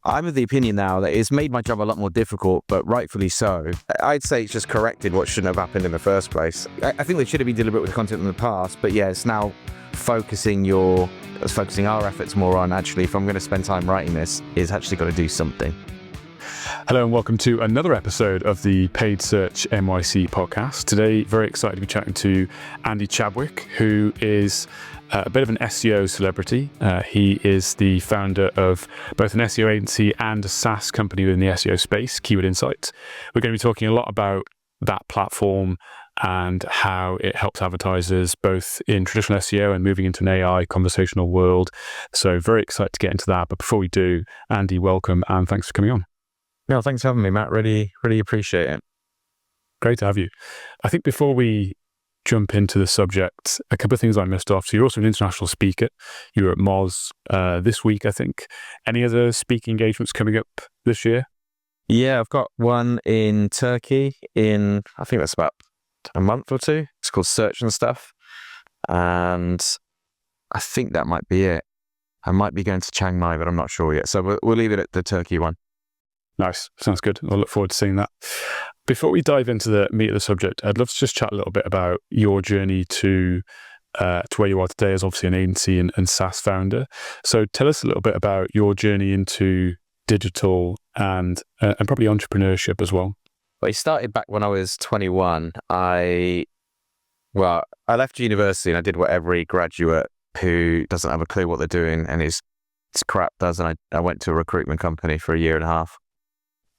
I'm of the opinion now that it's made my job a lot more difficult, but rightfully so. I'd say it's just corrected what shouldn't have happened in the first place. I think they should have been deliberate with the content in the past, but yeah, it's now focusing our efforts more on, actually, if I'm going to spend time writing this, it's actually got to do something. Hello and welcome to another episode of the Paid Search NYC podcast. Today, very excited to be chatting to Andy Chadwick, who is a bit of an SEO celebrity. He is the founder of both an SEO agency and a SaaS company within the SEO space, Keyword Insights. We're going to be talking a lot about that platform and how it helps advertisers both in traditional SEO and moving into an AI conversational world. So very excited to get into that. But before we do, Andy, welcome and thanks for coming on. No, thanks for having me, Matt. Really appreciate it. Great to have you. I think before we jump into the subject, a couple of things I missed off. So you're also an international speaker. You were at Moz this week, I think. Any other speaking engagements coming up this year? Yeah, I've got one in Turkey in, I think that's about a month or two. It's called Search and Stuff. And I think that might be it. I might be going to Chiang Mai, but I'm not sure yet. So we'll leave it at the Turkey one. Nice. Sounds good. I'll look forward to seeing that. Before we dive into the meat of the subject, I'd love to just chat a little bit about your journey to where you are today as obviously an agency and SaaS founder. So tell us a little bit about your journey into digital and probably entrepreneurship as well. Well, it started back when I was 21. I left university and I did what every graduate who doesn't have a clue what they're doing and is crap does. And I went to a recruitment company for a year and a half.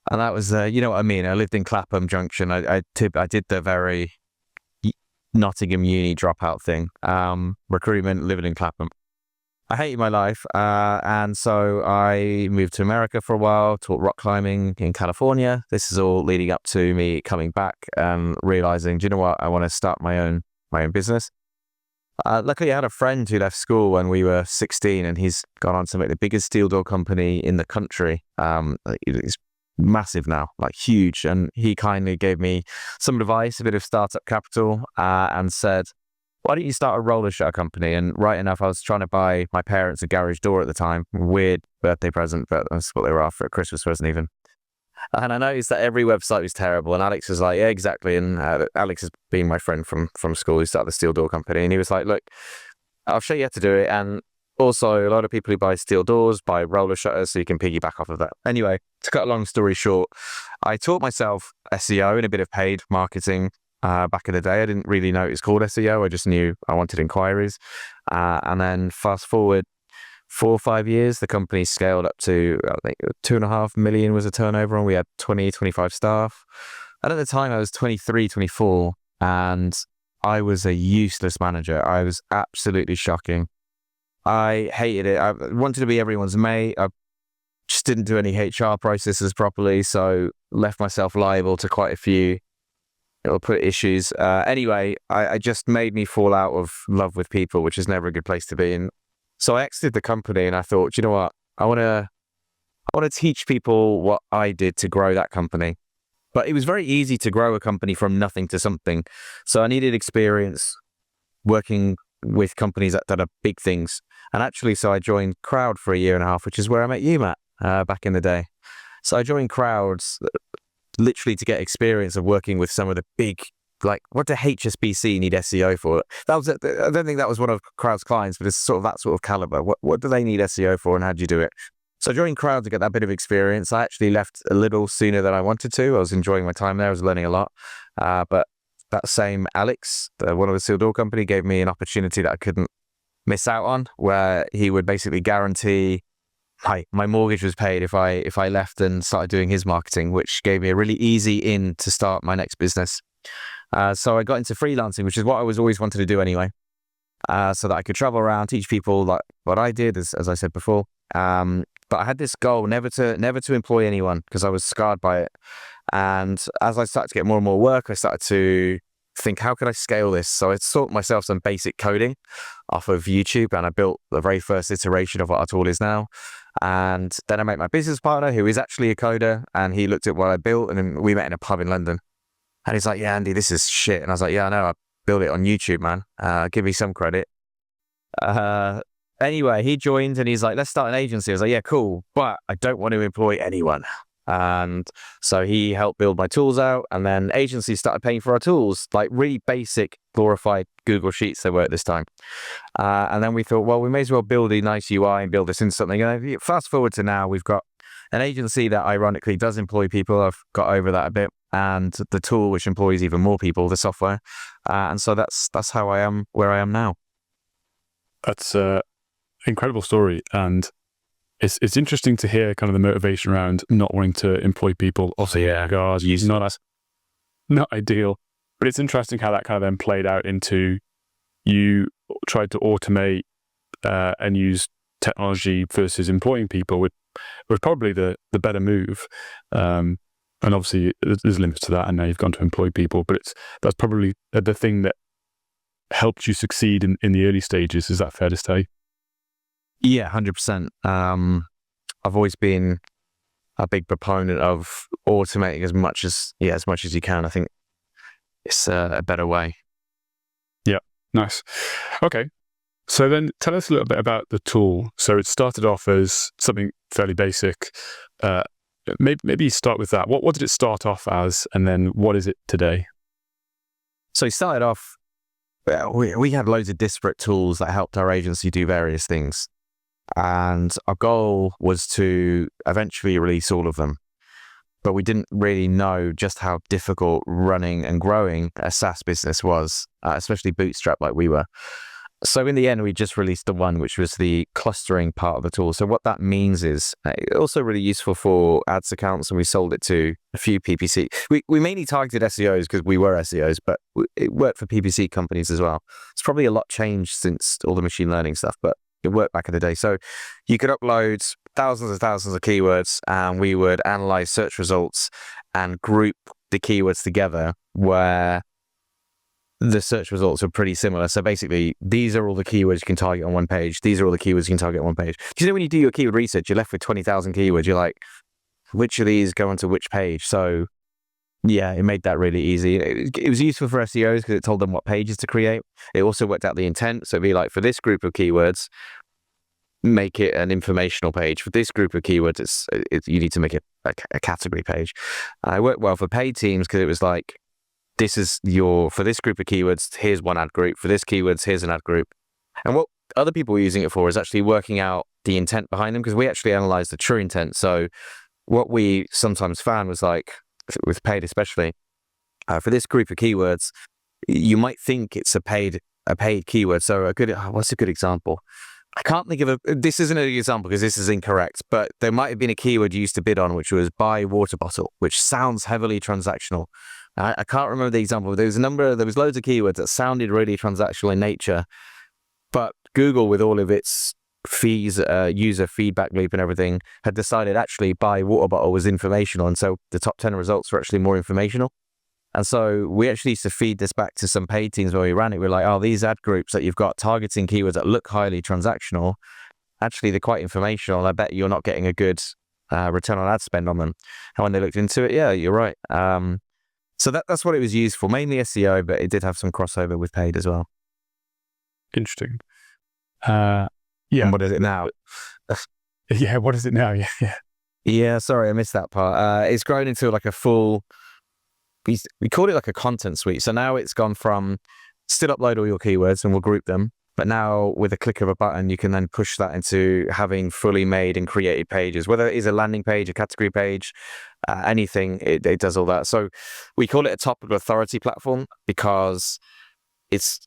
And that was, you know what I mean? I lived in Clapham Junction. I did the very Nottingham uni dropout thing, recruitment, living in Clapham. I hated my life. And so I moved to America for a while, taught rock climbing in California. This is all leading up to me coming back and realizing, do you know what? I want to start my own business. Luckily, I had a friend who left school when we were 16 and he's gone on to make the biggest steel door company in the country. It's massive now, like huge. And he kindly gave me some advice, a bit of startup capital, and said, why don't you start a roller shutter company? And right enough, I was trying to buy my parents a garage door at the time. Weird birthday present, but that's what they were after, a Christmas present even. And I noticed that every website was terrible. And Alex was like, yeah, exactly. And Alex has been my friend from school who started the steel door company. And he was like, look, I'll show you how to do it. And also, a lot of people who buy steel doors buy roller shutters, so you can piggyback off of that. Anyway, to cut a long story short, I taught myself SEO and a bit of paid marketing back in the day. I didn't really know it was called SEO. I just knew I wanted inquiries. And then fast forward 4 or 5 years, the company scaled up to, I think, 2.5 million was a turnover, and we had 25 staff. And at the time, I was 23, 24, and I was a useless manager. I was absolutely shocking. I hated it. I wanted to be everyone's mate. I just didn't do any HR processes properly, so left myself liable to quite a few issues. Anyway, I just made me fall out of love with people, which is never a good place to be. And so I exited the company and I thought, you know what? I want to teach people what I did to grow that company. But it was very easy to grow a company from nothing to something. So I needed experience working with companies that are big things. And actually, so I joined Crowd for a year and a half, which is where I met you, Matt, back in the day. So I joined Crowds literally to get experience of working with some of the big, like, what do HSBC need SEO for? I don't think that was one of Crowd's clients, but it's sort of that sort of caliber. What do they need SEO for, and how do you do it? So I joined Crowd to get that bit of experience. I actually left a little sooner than I wanted to. I was enjoying my time there. I was learning a lot. But that same Alex, one of the steel door company, gave me an opportunity that I couldn't miss out on, where he would basically guarantee my mortgage was paid if I left and started doing his marketing, which gave me a really easy in to start my next business. So I got into freelancing, which is what I was always wanted to do anyway, so that I could travel around, teach people like what I did, as I said before. But I had this goal never to employ anyone because I was scarred by it. And as I started to get more and more work, I started to think, how could I scale this? So I taught myself some basic coding off of YouTube, and I built the very first iteration of what our tool is now. And then I met my business partner, who is actually a coder, and he looked at what I built, and then we met in a pub in London. And he's like, yeah, Andy, this is shit. And I was like, yeah, I know, I built it on YouTube, man. Give me some credit. anyway, he joined and he's like, let's start an agency. I was like, yeah, cool, but I don't want to employ anyone. And so he helped build my tools out, and then agencies started paying for our tools, like really basic, glorified Google Sheets they were at this time. And then we thought, well, we may as well build a nice UI and build this into something. And fast forward to now, we've got an agency that ironically does employ people. I've got over that a bit, and the tool which employs even more people, the software. And so that's how I am where I am now. That's an incredible story, and it's interesting to hear kind of the motivation around not wanting to employ people. Also, yeah, God, not ideal, but it's interesting how that kind of then played out into you tried to automate and use technology versus employing people, which was probably the better move. And obviously there's limits to that, and now you've gone to employ people, but that's probably the thing that helped you succeed in the early stages. Is that fair to say? Yeah, 100%. I've always been a big proponent of automating as much as you can. I think it's a better way. Yeah, nice. Okay. So then tell us a little bit about the tool. So it started off as something fairly basic. Maybe start with that. What did it start off as, and then what is it today? So it started off, we had loads of disparate tools that helped our agency do various things. And our goal was to eventually release all of them. But we didn't really know just how difficult running and growing a SaaS business was, especially bootstrap like we were. So in the end, we just released the one, which was the clustering part of the tool. So what that means is also really useful for ads accounts, and we sold it to a few PPC. We mainly targeted SEOs because we were SEOs, but it worked for PPC companies as well. It's probably a lot changed since all the machine learning stuff, but it worked back in the day. So you could upload thousands and thousands of keywords, and we would analyze search results and group the keywords together where the search results are pretty similar. So basically, these are all the keywords you can target on one page. These are all the keywords you can target on one page. Do you know when you do your keyword research, you're left with 20,000 keywords. You're like, which of these go onto which page? So yeah, it made that really easy. It was useful for SEOs because it told them what pages to create. It also worked out the intent. So it'd be like, for this group of keywords, make it an informational page. For this group of keywords, you need to make it a category page. It worked well for paid teams because it was like, for this group of keywords, here's one ad group. For this keywords, here's an ad group. And what other people were using it for is actually working out the intent behind them, because we actually analyzed the true intent. So what we sometimes found was like, with paid especially, for this group of keywords, you might think it's a paid keyword. So what's a good example? I can't think of this isn't an example because this is incorrect, but there might have been a keyword you used to bid on, which was buy water bottle, which sounds heavily transactional. I can't remember the example. There was loads of keywords that sounded really transactional in nature, but Google, with all of its fees, user feedback loop and everything, had decided actually buy water bottle was informational. And so the top 10 results were actually more informational. And so we actually used to feed this back to some paid teams where we ran it. We're like, oh, these ad groups that you've got targeting keywords that look highly transactional, actually they're quite informational. I bet you're not getting a good return on ad spend on them. And when they looked into it, yeah, you're right. So that's what it was used for, mainly SEO, but it did have some crossover with paid as well. Interesting. Yeah. And what is it now? Yeah, what is it now? Yeah. Yeah, sorry, I missed that part. It's grown into like a full, we called it like a content suite. So now it's gone from still upload all your keywords and we'll group them. But now with a click of a button, you can then push that into having fully made and created pages, whether it is a landing page, a category page, anything, it does all that. So we call it a topical authority platform because it's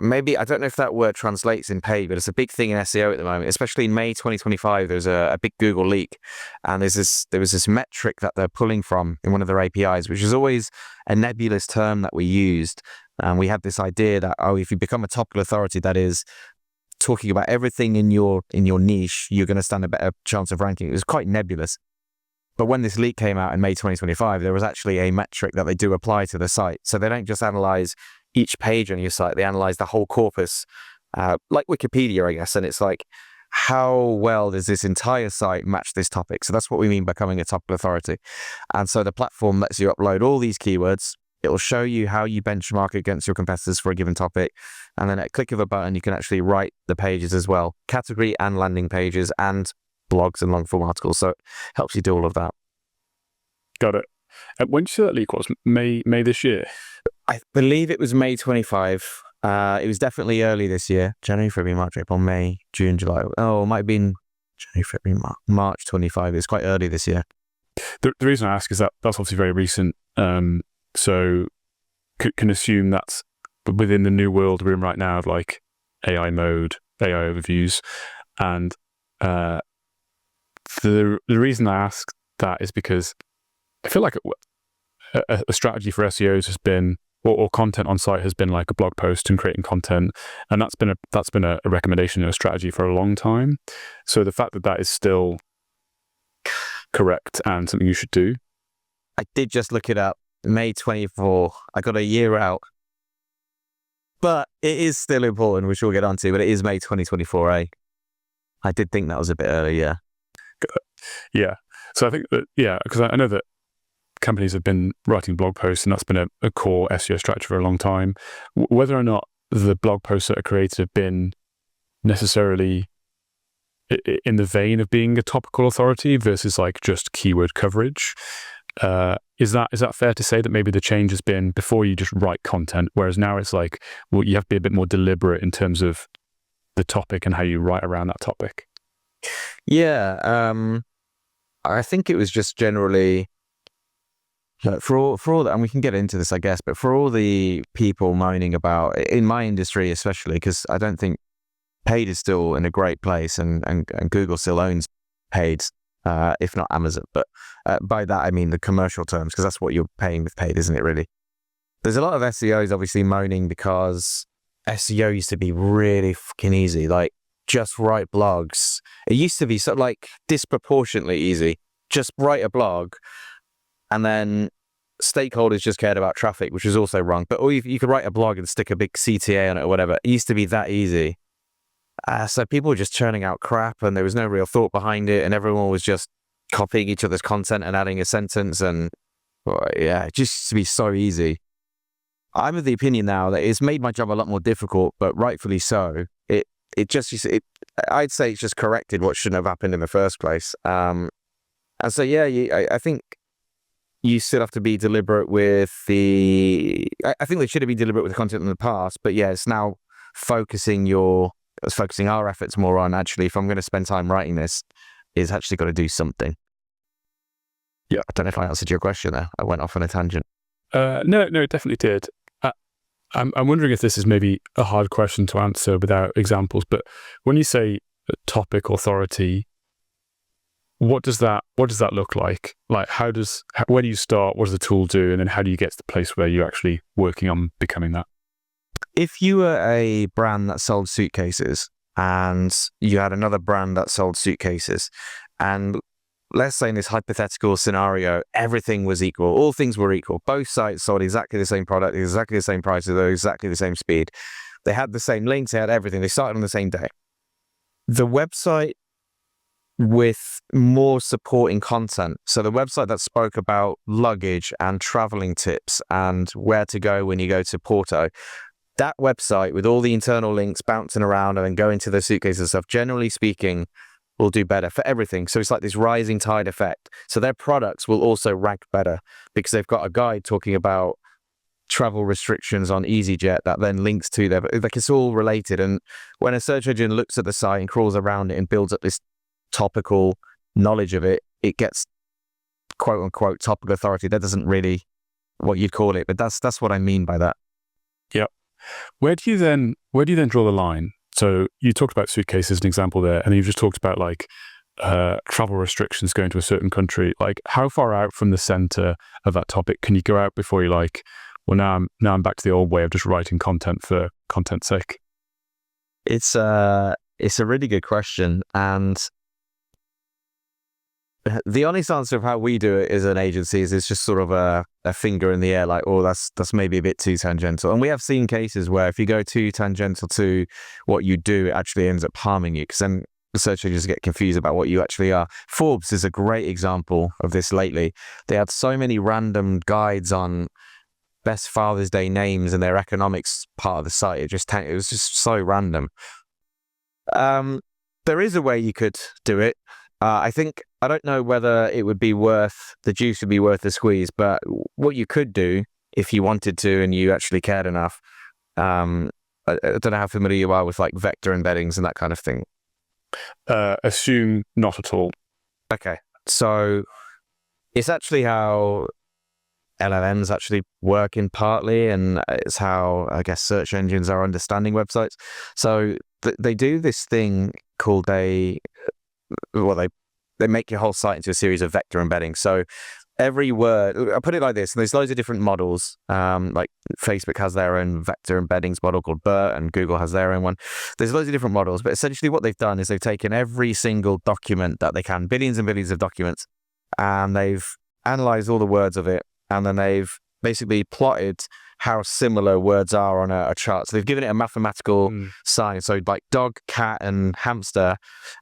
maybe, I don't know if that word translates in paid, but it's a big thing in SEO at the moment, especially in May 2025. There's a big Google leak, and there was this metric that they're pulling from in one of their APIs, which is always a nebulous term that we used. And we had this idea that, if you become a topical authority, that is talking about everything in your niche, you're going to stand a better chance of ranking. It was quite nebulous. But when this leak came out in May 2025, there was actually a metric that they do apply to the site. So they don't just analyze each page on your site, they analyze the whole corpus, like Wikipedia, I guess. And it's like, how well does this entire site match this topic? So that's what we mean by becoming a topical authority. And so the platform lets you upload all these keywords, It will show you how you benchmark against your competitors for a given topic. And then at a click of a button, you can actually write the pages as well, category and landing pages and blogs and long form articles. So it helps you do all of that. Got it. When did you say that leak was? May this year? I believe it was May 25. It was definitely early this year. January, February, March, April, May, June, July. Oh, it might have been January, February, March 25. It's quite early this year. The reason I ask is that that's obviously very recent. So can assume that's within the new world we're in right now of like AI mode, AI overviews. And the reason I ask that is because I feel like a strategy for SEOs has been, or content on site has been like a blog post and creating content, and that's been a recommendation and a strategy for a long time. So the fact that that is still correct and something you should do. I did just look it up. May 24. I got a year out, but it is still important, which we'll get onto. But it is May 2024. I did think that was a bit early. Yeah. So I think that because I know that companies have been writing blog posts, and that's been a core SEO strategy for a long time. Whether or not the blog posts that are created have been necessarily in the vein of being a topical authority versus like just keyword coverage, is that fair to say that maybe the change has been before you just write content, whereas now it's like, well, you have to be a bit more deliberate in terms of the topic and how you write around that topic? Yeah. I think it was just generally for all that, and we can get into this, I guess, but for all the people moaning about, in my industry especially, because I don't think paid is still in a great place, and Google still owns paid, if not Amazon. But by that, I mean the commercial terms, because that's what you're paying with paid, isn't it, really? There's a lot of SEOs obviously moaning because SEO used to be really fucking easy. Like, just write blogs. It used to be so like disproportionately easy. Just write a blog, and then stakeholders just cared about traffic, which is also wrong. But you could write a blog and stick a big CTA on it or whatever. It used to be that easy. So people were just churning out crap, and there was no real thought behind it, and everyone was just copying each other's content and adding a sentence, and it just used to be so easy. I'm of the opinion now that it's made my job a lot more difficult, but rightfully so. I'd say it's just corrected what shouldn't have happened in the first place. And so I think you still have to be deliberate with I think they should have been deliberate with the content in the past, but it's now focusing our efforts more on, actually, if I'm going to spend time writing this, is actually got to do something. Yeah, I don't know if I answered your question there. I went off on a tangent. No, it definitely did. I'm wondering if this is maybe a hard question to answer without examples, but when you say topic authority, what does that look like? Like, where do you start? What does the tool do? And then how do you get to the place where you're actually working on becoming that? If you were a brand that sold suitcases and you had another brand that sold suitcases, and let's say in this hypothetical scenario, everything was equal, all things were equal, both sites sold exactly the same product, exactly the same prices, exactly the same speed. They had the same links, they had everything, they started on the same day. The website with more supporting content, so the website that spoke about luggage and traveling tips and where to go when you go to Porto, that website with all the internal links bouncing around and then going to the suitcases and stuff, generally speaking, will do better for everything. So it's like this rising tide effect. So their products will also rank better because they've got a guide talking about travel restrictions on EasyJet that then links to them. Like, it's all related. And when a search engine looks at the site and crawls around it and builds up this topical knowledge of it, it gets quote unquote topical authority. That isn't really what you'd call it, but that's what I mean by that. Yeah. Where do you then draw the line? So you talked about suitcases as an example there, and you've just talked about like travel restrictions going to a certain country. Like, how far out from the center of that topic can you go out before you're like, well, now I'm back to the old way of just writing content for content's sake? It's a really good question, and the honest answer of how we do it as an agency is it's just sort of a finger in the air, like, oh, that's maybe a bit too tangential. And we have seen cases where if you go too tangential to what you do, it actually ends up harming you, because then the search engines get confused about what you actually are. Forbes is a great example of this lately. They had so many random guides on best Father's Day names in their economics part of the site. It was just so random. There is a way you could do it. I don't know whether it would be the juice would be worth the squeeze, but what you could do if you wanted to and you actually cared enough, I don't know how familiar you are with like vector embeddings and that kind of thing. Assume not at all. Okay. So it's actually how LLMs actually work in partly, and it's how I guess search engines are understanding websites. So they do this thing called they make your whole site into a series of vector embeddings. So every word, I put it like this, and there's loads of different models. Like Facebook has their own vector embeddings model called BERT, and Google has their own one. There's loads of different models, but essentially what they've done is they've taken every single document that they can, billions and billions of documents, and they've analyzed all the words of it, and then they've basically plotted how similar words are on a chart. So they've given it a mathematical sign. So like dog, cat, and hamster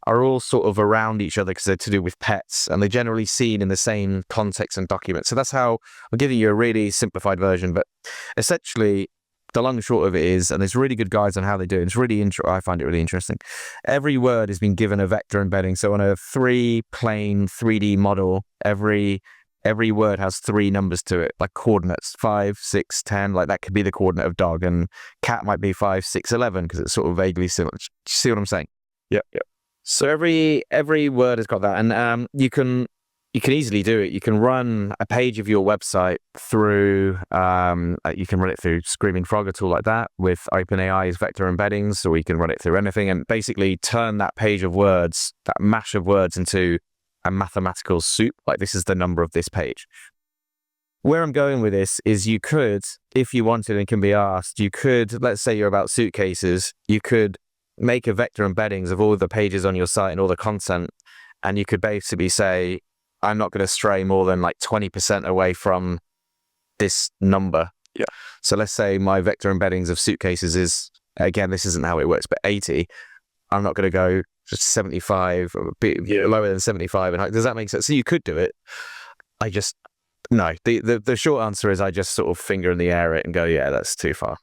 are all sort of around each other because they're to do with pets, and they're generally seen in the same context and document. So that's how I'm giving you a really simplified version, but essentially the long and short of it is, and there's really good guides on how they do it. It's really I find it really interesting. Every word has been given a vector embedding. So on a 3-plane 3D model, every word has 3 numbers to it, like coordinates, 5, 6, 10, like that could be the coordinate of dog, and cat might be 5, 6, 11 because it's sort of vaguely similar. Do you see what I'm saying? Yeah. So every word has got that, and you can easily do it. You can run a page of your website through, you can run it through Screaming Frog, a tool like that, with OpenAI's vector embeddings, or you can run it through anything and basically turn that page of words, that mash of words, into a mathematical soup. Like, this is the number of this page. Where I'm going with this is you could, if you wanted and can be asked, you could, let's say you're about suitcases, you could make a vector embeddings of all the pages on your site and all the content, and you could basically say, I'm not going to stray more than like 20% away from this number. Yeah. So let's say my vector embeddings of suitcases is, again, this isn't how it works, but 80. I'm not going to go just 75, or a bit lower than 75. And does that make sense? So you could do it. No. The short answer is I just sort of finger in the air it and go, yeah, that's too far.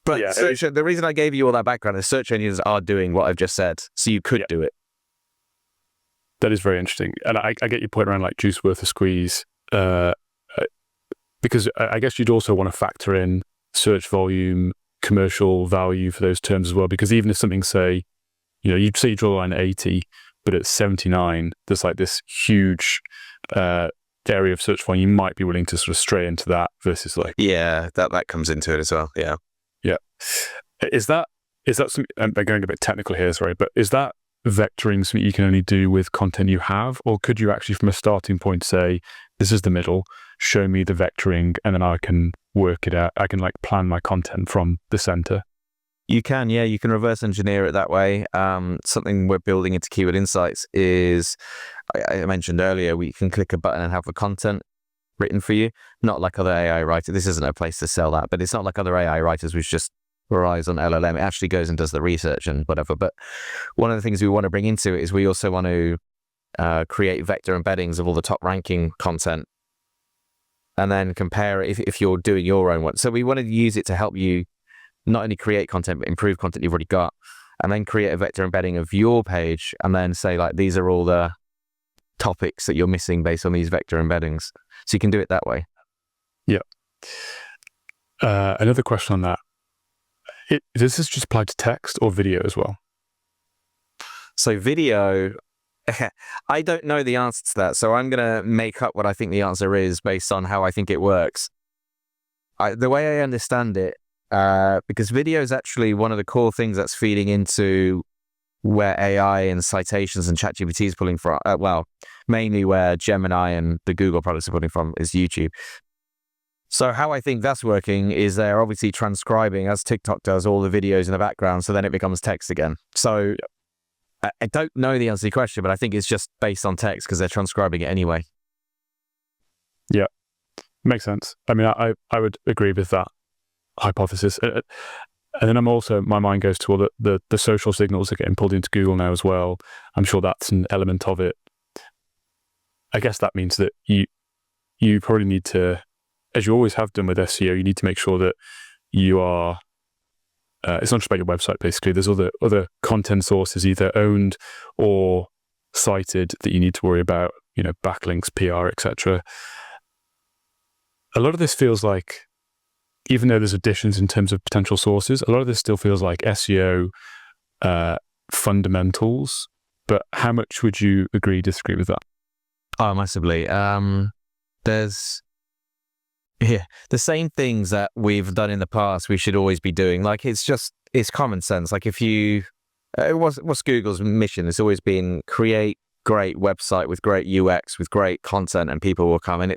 But the reason I gave you all that background is search engines are doing what I've just said. So you could do it. That is very interesting. And I get your point around like juice worth a squeeze, because I guess you'd also want to factor in search volume, commercial value for those terms as well. Because even if something, say, you'd say you draw the line at 80, but at 79, there's like this huge area of search volume, you might be willing to sort of stray into that versus like... Yeah, that comes into it as well. Yeah. Yeah. Is that something, I'm going a bit technical here, sorry, but is that vectoring something you can only do with content you have, or could you actually from a starting point say, this is the middle, show me the vectoring, and then I can work it out, I can like plan my content from the center? You can, yeah, you can reverse engineer it that way. Something we're building into Keyword Insights is, I mentioned earlier, we can click a button and have the content written for you. Not like other AI writers. This isn't a place to sell that, but it's not like other AI writers which just relies on LLM. It actually goes and does the research and whatever. But one of the things we want to bring into it is we also want to create vector embeddings of all the top ranking content and then compare it if you're doing your own one. So we want to use it to help you not only create content, but improve content you've already got, and then create a vector embedding of your page and then say, like, these are all the topics that you're missing based on these vector embeddings. So you can do it that way. Yeah. Another question on that. Does this just apply to text or video as well? So video, I don't know the answer to that. So I'm going to make up what I think the answer is based on how I think it works. The way I understand it, because video is actually one of the core things that's feeding into where AI and citations and ChatGPT is pulling from. Mainly where Gemini and the Google products are pulling from is YouTube. So how I think that's working is they're obviously transcribing, as TikTok does, all the videos in the background, so then it becomes text again. So I don't know the answer to your question, but I think it's just based on text because they're transcribing it anyway. Yeah, makes sense. I mean, I would agree with that hypothesis. And then my mind goes to all the social signals that are getting pulled into Google now as well. I'm sure that's an element of it. I guess that means that you probably need to as you always have done with SEO, you need to make sure that you are, it's not just about your website, basically. There's other content sources, either owned or cited, that you need to worry about, backlinks, PR, etc. A lot of this feels like, even though there's additions in terms of potential sources, a lot of this still feels like SEO fundamentals. But how much would you disagree with that? Oh, massively. There's the same things that we've done in the past we should always be doing. Like, it's common sense. Like, if you what's Google's mission? It's always been create great website with great UX, with great content, and people will come. And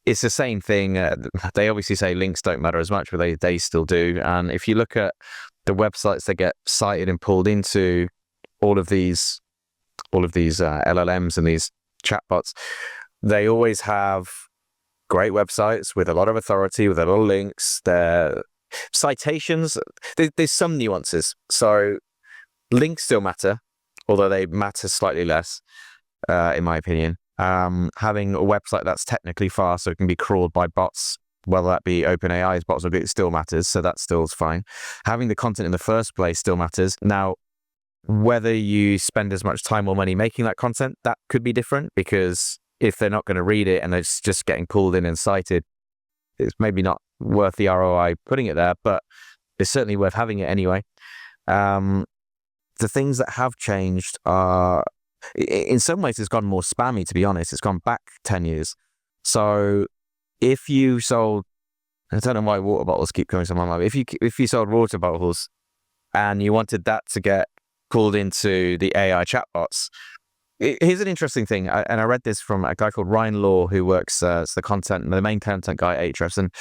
it's the same thing. They obviously say links don't matter as much, but they still do. And if you look at the websites that get cited and pulled into all of these LLMs and these chatbots, they always have great websites with a lot of authority, with a lot of links. Their citations, there's some nuances. So links still matter, although they matter slightly less, in my opinion. Having a website that's technically fast, so it can be crawled by bots, whether that be OpenAI's bots, it still matters. So that still is fine. Having the content in the first place still matters. Now, whether you spend as much time or money making that content, that could be different, because if they're not going to read it and it's just getting pulled in and cited, it's maybe not worth the ROI putting it there, but it's certainly worth having it anyway. The things that have changed are, in some ways, it's gone more spammy, to be honest. It's gone back 10 years. So if you sold, I don't know why water bottles keep coming to my mind, if you sold water bottles and you wanted that to get pulled into the AI chatbots, here's an interesting thing. And I read this from a guy called Ryan Law, who works as the main content guy at Ahrefs. And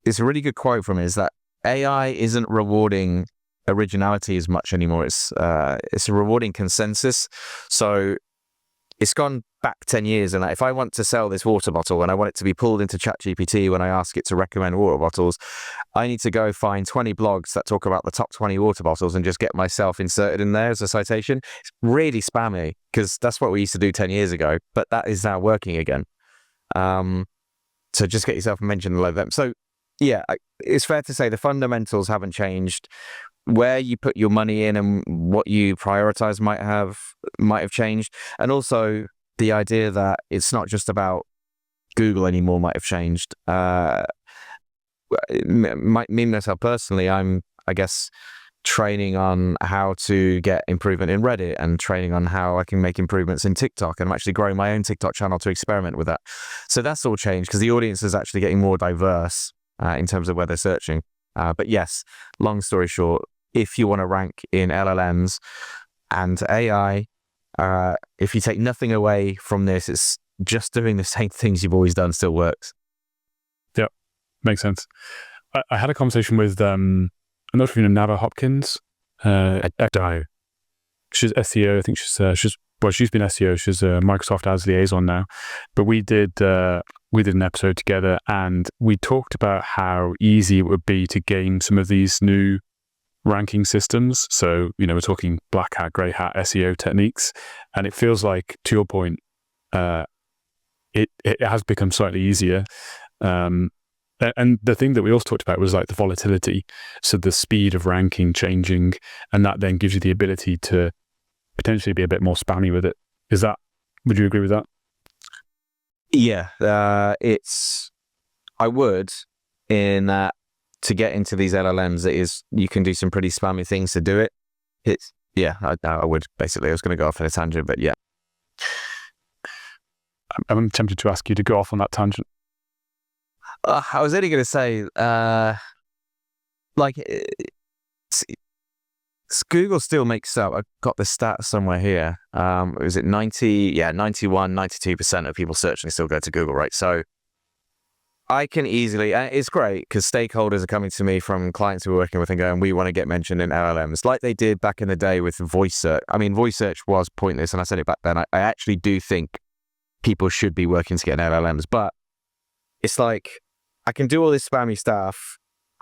it's a really good quote from him, is that AI isn't rewarding originality as much anymore. It's rewarding consensus. So it's gone back 10 years. And if I want to sell this water bottle and I want it to be pulled into ChatGPT when I ask it to recommend water bottles, I need to go find 20 blogs that talk about the top 20 water bottles and just get myself inserted in there as a citation. It's really spammy, because that's what we used to do 10 years ago, but that is now working again. So just get yourself mentioned below them. So yeah, it's fair to say the fundamentals haven't changed. Where you put your money in and what you prioritize might have changed. And also the idea that it's not just about Google anymore might have changed. Me myself personally, I'm, I guess, training on how to get improvement in Reddit and training on how I can make improvements in TikTok. And I'm actually growing my own TikTok channel to experiment with that. So that's all changed, because the audience is actually getting more diverse in terms of where they're searching. But yes, long story short, if you want to rank in LLMs and AI, if you take nothing away from this, it's just doing the same things you've always done still works. Yeah, makes sense. I had a conversation with, I'm not sure if you know Nava Hopkins. I don't. She's SEO. I think she's been SEO. She's a Microsoft Ads liaison now. But we did an episode together, and we talked about how easy it would be to game some of these new ranking systems. So, we're talking black hat, grey hat SEO techniques. And it feels like, to your point, it has become slightly easier. And the thing that we also talked about was like the volatility. So the speed of ranking changing, and that then gives you the ability to potentially be a bit more spammy with it. Would you agree with that? Yeah, I would, in that, to get into these LLMs, you can do some pretty spammy things to do it. I would, basically. I was going to go off on a tangent, but yeah. I'm tempted to ask you to go off on that tangent. I was only going to say, Google still makes up, I've got the stats somewhere here. Was it 92% of people searching still go to Google, right? So I can easily, it's great because stakeholders are coming to me from clients who we're working with and going, we want to get mentioned in LLMs, like they did back in the day with voice search. I mean, voice search was pointless, and I said it back then. I actually do think people should be working to get in LLMs, but it's like, I can do all this spammy stuff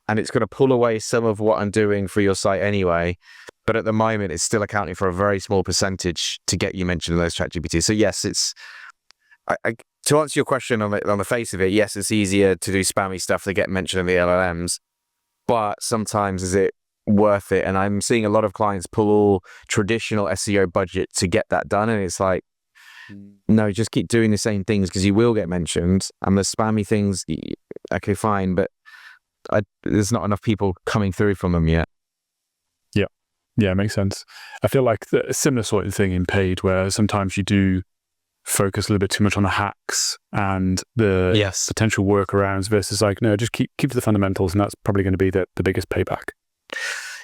and it's going to pull away some of what I'm doing for your site anyway. But at the moment, it's still accounting for a very small percentage to get you mentioned in those ChatGPT. So yes, to answer your question on the face of it, yes, it's easier to do spammy stuff that get mentioned in the LLMs, but sometimes is it worth it? And I'm seeing a lot of clients pull traditional SEO budget to get that done, and it's like, no, just keep doing the same things because you will get mentioned. And the spammy things, okay, fine, but there's not enough people coming through from them yet. Yeah, it makes sense. I feel like a similar sort of thing in paid, where sometimes you do focus a little bit too much on the hacks and the potential workarounds versus like, no, just keep to the fundamentals, and that's probably going to be the biggest payback.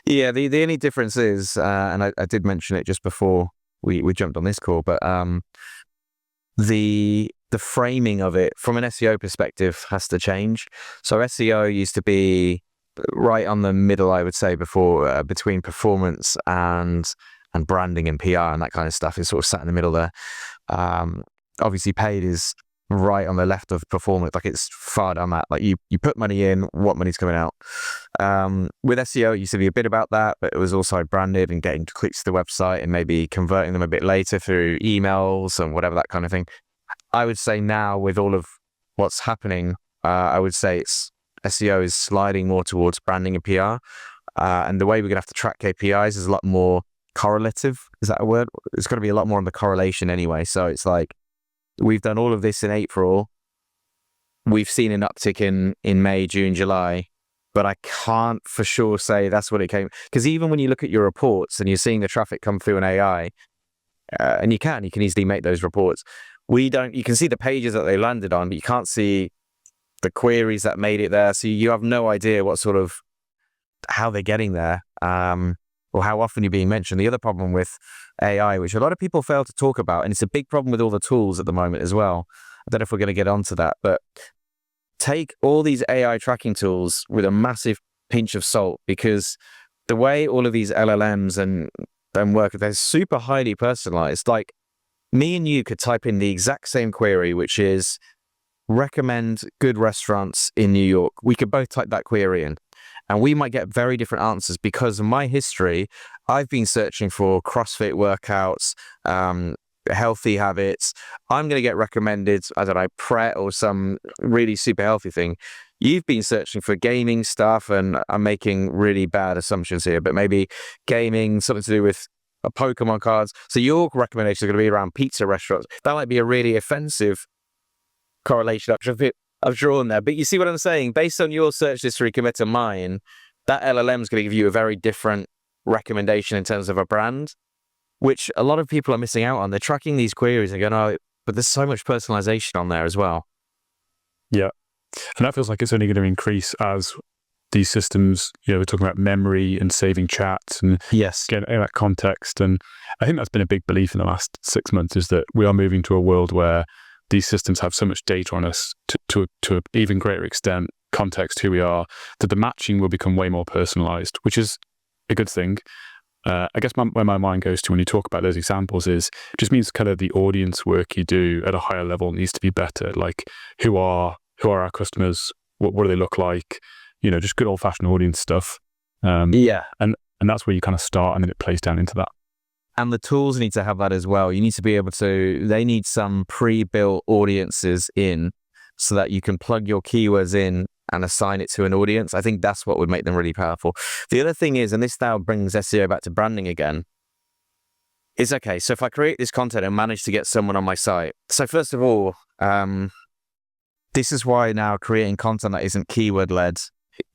Yeah, the only difference is, and I did mention it just before we jumped on this call, but the framing of it from an SEO perspective has to change. So SEO used to be right on the middle, I would say, before between performance and branding and PR and that kind of stuff. It's sort of sat in the middle there. Obviously, paid is right on the left of performance. Like, it's far down that. Like, you put money in, what money's coming out. With SEO, it used to be a bit about that, but it was also branded and getting clicks to the website and maybe converting them a bit later through emails and whatever, that kind of thing. I would say now, with all of what's happening, I would say it's SEO is sliding more towards branding and PR. And the way we're going to have to track KPIs is a lot more correlative. Is that a word? It's going to be a lot more on the correlation anyway. So it's like, we've done all of this in April. We've seen an uptick in May, June, July, but I can't for sure say that's what it came. Because even when you look at your reports and you're seeing the traffic come through an AI, and you can easily make those reports. You can see the pages that they landed on, but you can't see the queries that made it there. So you have no idea what sort of, how they're getting there, or how often you're being mentioned. The other problem with AI, which a lot of people fail to talk about, and it's a big problem with all the tools at the moment as well. I don't know if we're going to get onto that, but take all these AI tracking tools with a massive pinch of salt, because the way all of these LLMs and work, they're super highly personalized. Like, me and you could type in the exact same query, which is recommend good restaurants in New York. We could both type that query in, and we might get very different answers because of my history. I've been searching for CrossFit workouts, healthy habits. I'm going to get recommended, I don't know, Pret or some really super healthy thing. You've been searching for gaming stuff, and I'm making really bad assumptions here, but maybe gaming, something to do with Pokemon cards. So your recommendations are going to be around pizza restaurants. That might be a really offensive correlation I've drawn there. But you see what I'm saying? Based on your search history compared to mine, that LLM is going to give you a very different recommendation in terms of a brand, which a lot of people are missing out on. They're tracking these queries and going, oh, but there's so much personalization on there as well. Yeah. And that feels like it's only going to increase as these systems, we're talking about memory and saving chats and getting that context. And I think that's been a big belief in the last 6 months, is that we are moving to a world where these systems have so much data on us to an even greater extent, context, who we are, that the matching will become way more personalized, which is a good thing. I guess where my mind goes to when you talk about those examples is, it just means kind of the audience work you do at a higher level needs to be better. Like, who are our customers? What do they look like? Just good old fashioned audience stuff. And that's where you kind of start, and then it plays down into that. And the tools need to have that as well. You need to be able to, they need some pre-built audiences in, so that you can plug your keywords in and assign it to an audience. I think that's what would make them really powerful. The other thing is, and this now brings SEO back to branding again, is, okay, so if I create this content and manage to get someone on my site. So first of all, this is why now creating content that isn't keyword led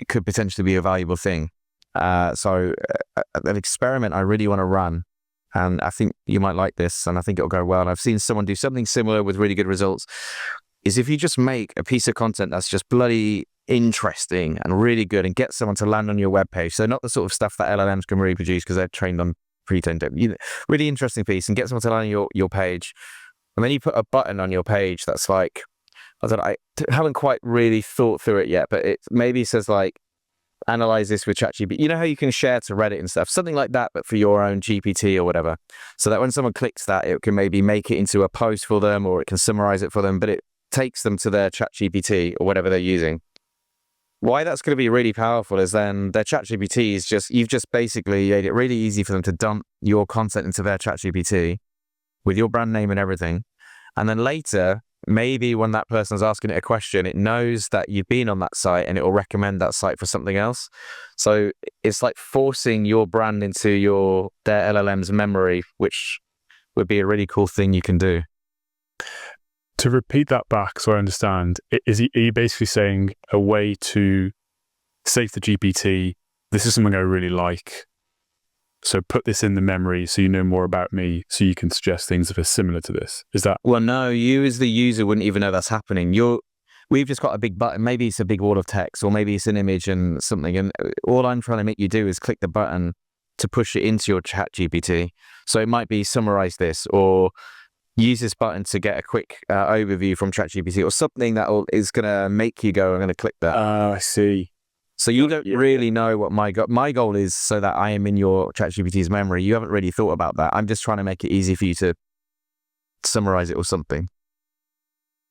could potentially be a valuable thing. So an experiment I really want to run, and I think you might like this, and I think it'll go well, and I've seen someone do something similar with really good results, is if you just make a piece of content that's just bloody interesting and really good and get someone to land on your webpage. So not the sort of stuff that LLMs can reproduce because they're trained on pretend. Really interesting piece, and get someone to land on your page. And then you put a button on your page that's like, I don't know, I haven't quite really thought through it yet, but it maybe says like, analyze this with ChatGPT. You know how you can share to Reddit and stuff, something like that, but for your own GPT or whatever. So that when someone clicks that, it can maybe make it into a post for them, or it can summarize it for them, but it takes them to their ChatGPT or whatever they're using. Why that's going to be really powerful is then their ChatGPT is just, you've just basically made it really easy for them to dump your content into their ChatGPT with your brand name and everything. And then later, maybe when that person's asking it a question, it knows that you've been on that site and it will recommend that site for something else. So it's like forcing your brand into their LLM's memory, which would be a really cool thing you can do. To repeat that back so I understand, are you basically saying a way to say to the GPT, this is something I really like, so put this in the memory so you know more about me, so you can suggest things that are similar to this? Is that? Well, no, you as the user wouldn't even know that's happening. We've just got a big button. Maybe it's a big wall of text, or maybe it's an image and something. And all I'm trying to make you do is click the button to push it into your ChatGPT. So it might be summarize this, or use this button to get a quick overview from ChatGPT, or something that is going to make you go, I'm going to click that. I see. So you don't really know what my goal is, so that I am in your ChatGPT's memory. You haven't really thought about that. I'm just trying to make it easy for you to summarize it or something.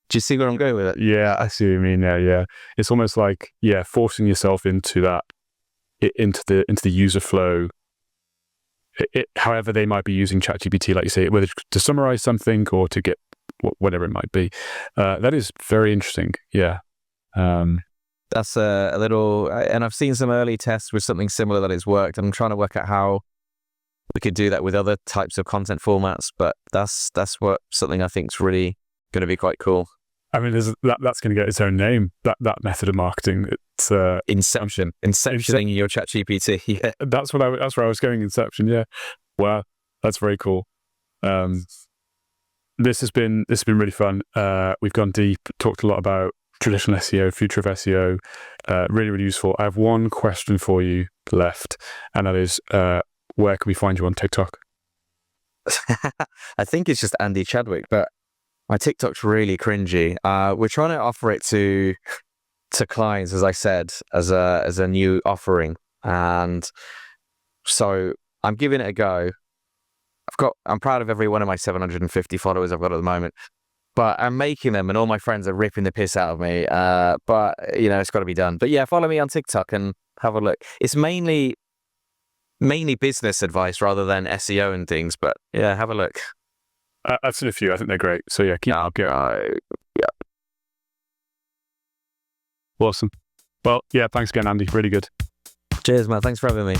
Do you see where I'm going with it? Yeah, I see what you mean. Yeah. It's almost like, forcing yourself into that, into the user flow. However they might be using ChatGPT, like you say, whether to summarize something or to get whatever it might be. That is very interesting. Yeah. That's a little, and I've seen some early tests with something similar that has worked. I'm trying to work out how we could do that with other types of content formats, but that's something I think is really going to be quite cool. I mean, that's going to get its own name. That method of marketing. It's Inception. Inceptioning your ChatGPT. Yeah, that's where I was going. Inception. Yeah. Wow, that's very cool. This has been really fun. We've gone deep, talked a lot about traditional SEO, future of SEO. Really, really useful. I have one question for you left, and that is, where can we find you on TikTok? I think it's just Andy Chadwick, but my TikTok's really cringy. We're trying to offer it to clients, as I said, as a new offering, and so I'm giving it a go. I'm proud of every one of my 750 followers I've got at the moment, but I'm making them, and all my friends are ripping the piss out of me. But it's got to be done. But yeah, follow me on TikTok and have a look. It's mainly business advice rather than SEO and things. But yeah, have a look. I've seen a few. I think they're great. So yeah, keep going. Yeah. Awesome. Well, yeah, thanks again, Andy. Really good. Cheers, man. Thanks for having me.